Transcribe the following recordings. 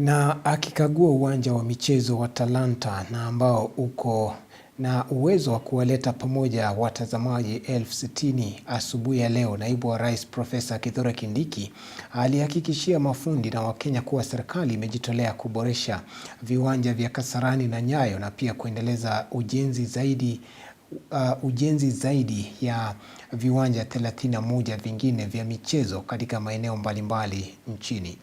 Na akikagua uwanja wa michezo wa Talanta na ambao uko na uwezo wa kuwaleta pamoja watazamaji 60,000 asubuhi ya leo, Naibu wa Rais Profesa Kithure Kindiki alihakikishia mafundi na Wakenya kuwa serikali imejitolea kuboresha viwanja vya Kasarani na Nyayo na pia kuendeleza ujenzi zaidi ya viwanja 31 vingine vya michezo katika maeneo mbalimbali nchini.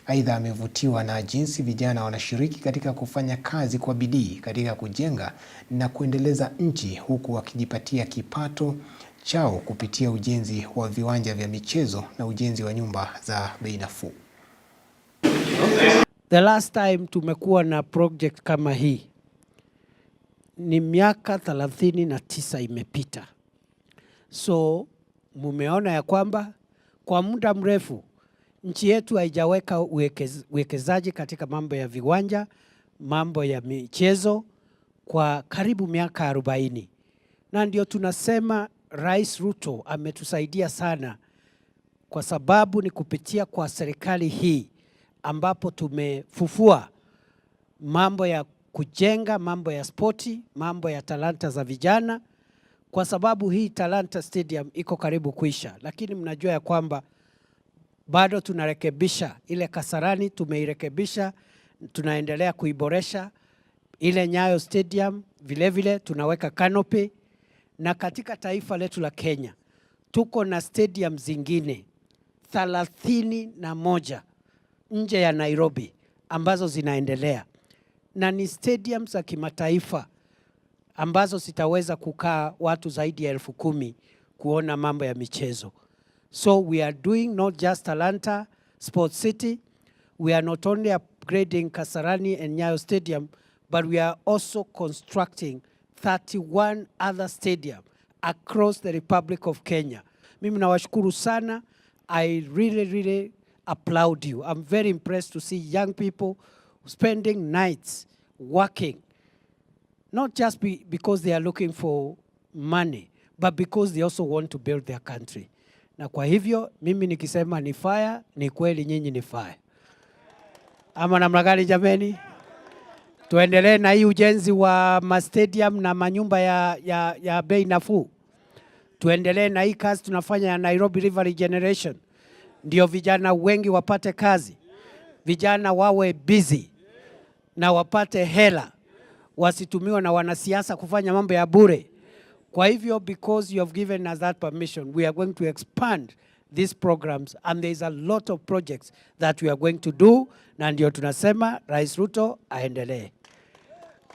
Aidha amevutiwa na jinsi vijana wanashiriki katika kufanya kazi kwa bidii katika kujenga na kuendeleza nchi, huku wakijipatia kipato chao kupitia ujenzi wa viwanja vya michezo na ujenzi wa nyumba za bei nafuu. The last time tumekuwa na project kama hii ni miaka 39 imepita. So mumeona ya kwamba kwa muda mrefu nchi yetu haijaweka uwekezaji katika mambo ya viwanja, mambo ya michezo kwa karibu miaka 40. Na ndio tunasema Rais Ruto ametusaidia sana, kwa sababu ni kupitia kwa serikali hii ambapo tumefufua mambo ya kujenga, mambo ya spoti, mambo ya talanta za vijana, kwa sababu hii Talanta Stadium iko karibu kuisha. Lakini mnajua ya kwamba bado tunarekebisha ile Kasarani, tumeirekebisha, tunaendelea kuiboresha. Ile Nyayo Stadium vile tunaweka canopy, na katika taifa letu la Kenya tuko na stadium zingine 31 nje ya Nairobi ambazo zinaendelea, na ni stadium za kimataifa ambazo zitaweza kukaa watu zaidi ya 10,000 kuona mambo ya michezo. So we are doing not just Talanta Sports City, we are not only upgrading Kasarani and Nyayo Stadium, but we are also constructing 31 other stadium across the Republic of Kenya. Mimi nawashukuru sana. I really applaud you. I'm very impressed to see young people spending nights working, not just because they are looking for money, but because they also want to build their country. Na kwa hivyo mimi nikisema ni fire, ni kweli nyinyi ni fire. Ama namna gani jameni? Tuendelee na hii ujenzi wa stadium na manyumba ya bei nafuu. Tuendelee na hii kazi tunafanya ya Nairobi River Regeneration. Ndio vijana wengi wapate kazi. Vijana wawe busy na wapate hela, wasitumiwa na wanasiasa kufanya mambo ya bure. Kwa hivyo, because you have given us that permission, we are going to expand these programs, and there is a lot of projects that we are going to do. Na ndio tunasema Rais Ruto aendelee.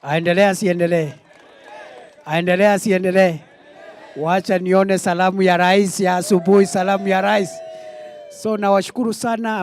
Aendelee asiendelee? Aendelee asiendelee? Wacha nione salamu ya rais ya asubuhi, salamu ya rais. So nawashukuru sana.